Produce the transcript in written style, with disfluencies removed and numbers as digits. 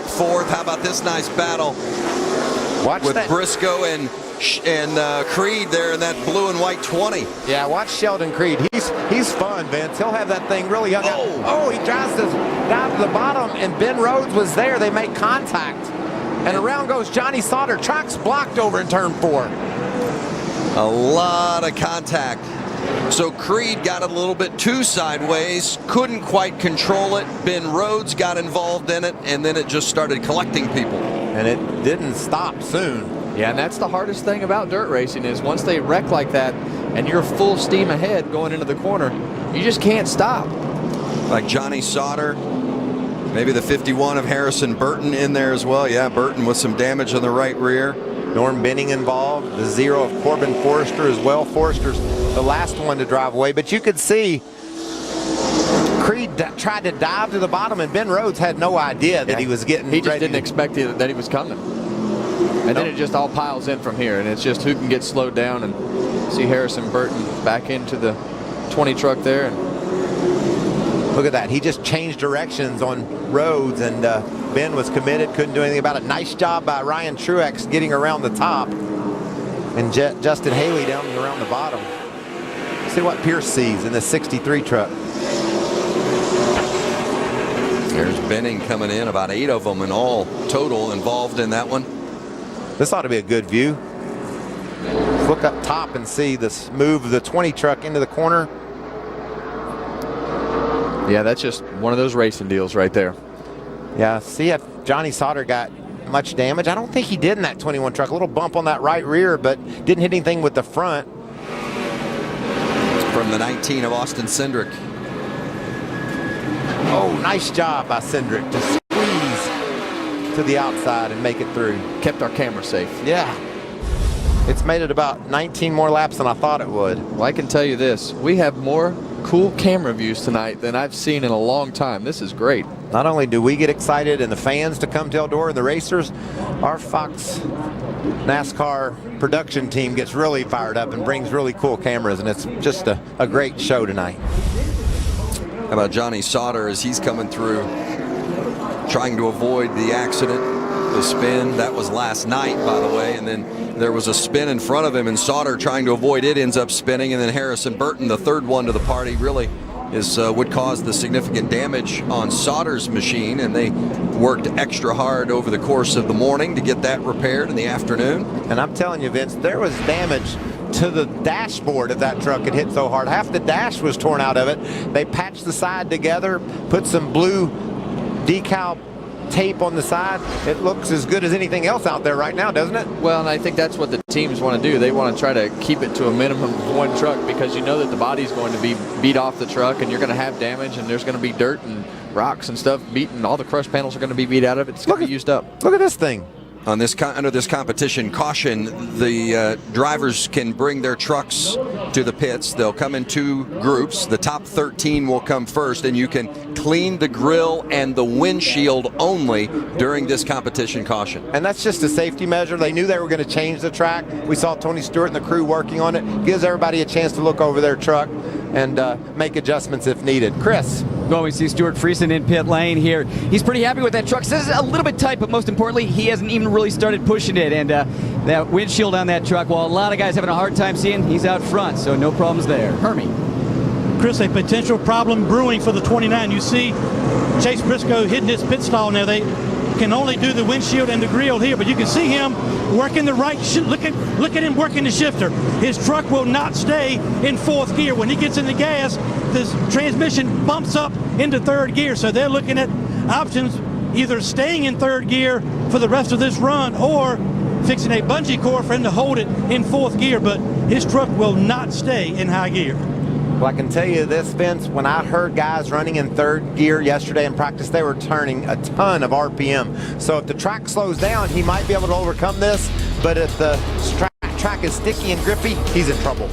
fourth. How about this nice battle with Briscoe and Creed there in that blue and white 20. Yeah, watch Sheldon Creed. He's fun, Vince. He'll have that thing really hung up. Oh, he tries to dive to the bottom, and Ben Rhodes was there. They make contact. And around goes Johnny Sauter. Track's blocked over in turn 4. A lot of contact. So Creed got it a little bit too sideways, couldn't quite control it. Ben Rhodes got involved in it, and then it just started collecting people. And it didn't stop soon. Yeah, and that's the hardest thing about dirt racing is once they wreck like that and you're full steam ahead going into the corner, you just can't stop. Like Johnny Sauter, maybe the 51 of Harrison Burton in there as well. Yeah, Burton with some damage on the right rear. Norm Benning involved, the 0 of Corbin Forrester as well. Forrester's the last one to drive away, but you could see Creed tried to dive to the bottom, and Ben Rhodes had no idea that he was getting ready. He just didn't expect that he was coming. And then it just all piles in from here, and it's just who can get slowed down. And see Harrison Burton back into the 20 truck there. And look at that. He just changed directions on Rhodes, and Ben was committed, couldn't do anything about it. Nice job by Ryan Truex getting around the top, and Justin Haley down and around the bottom. See what Pierce sees in the 63 truck. There's Benning coming in, about 8 of them in all total involved in that one. This ought to be a good view. Let's look up top and see this move of the 20 truck into the corner. Yeah, that's just one of those racing deals right there. Yeah, see if Johnny Sauter got much damage. I don't think he did in that 21 truck. A little bump on that right rear, but didn't hit anything with the front. It's from the 19 of Austin Cindric. Oh, nice job by Cindric to squeeze to the outside and make it through. Kept our camera safe. Yeah. It's made it about 19 more laps than I thought it would. Well, I can tell you this. We have more cool camera views tonight than I've seen in a long time. This is great. Not only do we get excited and the fans to come to Eldora and the racers, our Fox NASCAR production team gets really fired up and brings really cool cameras, and it's just a great show tonight. How about Johnny Sauter as he's coming through, trying to avoid the accident, the spin. That was last night, by the way, and then there was a spin in front of him, and Sauter trying to avoid it ends up spinning, and then Harrison Burton, the third one to the party, really is would cause the significant damage on Sauter's machine, and they worked extra hard over the course of the morning to get that repaired in the afternoon. And I'm telling you, Vince, there was damage to the dashboard of that truck. It hit so hard. Half the dash was torn out of it. They patched the side together, put some blue decal tape on the side. It looks as good as anything else out there right now, doesn't it? Well, and I think that's what the teams want to do. They want to try to keep it to a minimum of one truck, because you know that the body's going to be beat off the truck, and you're going to have damage, and there's going to be dirt and rocks and stuff beaten. All the crush panels are going to be beat out of it. It's going to be used up. Look at this thing. On this under this competition caution, the drivers can bring their trucks to the pits. They'll come in 2 groups. The top 13 will come first, and you can clean the grill and the windshield only during this competition caution. And that's just a safety measure. They knew they were going to change the track. We saw Tony Stewart and the crew working on it. Gives everybody a chance to look over their truck and make adjustments if needed. Chris. Well, we see Stuart Friesen in pit lane here. He's pretty happy with that truck. Says it's a little bit tight, but most importantly, he hasn't even really started pushing it. And that windshield on that truck, while a lot of guys having a hard time seeing, he's out front, so no problems there. Hermie. Chris, a potential problem brewing for the 29. You see Chase Briscoe hitting his pit stall now. They can only do the windshield and the grill here, but you can see him working the right. Look at him working the shifter. His truck will not stay in 4th gear. When he gets in the gas, this transmission bumps up into 3rd gear. So they're looking at options, either staying in 3rd gear for the rest of this run or fixing a bungee cord for him to hold it in 4th gear. But his truck will not stay in high gear. Well, I can tell you this, Vince, when I heard guys running in 3rd gear yesterday in practice, they were turning a ton of RPM. So if the track slows down, he might be able to overcome this, but if the track is sticky and grippy, he's in trouble.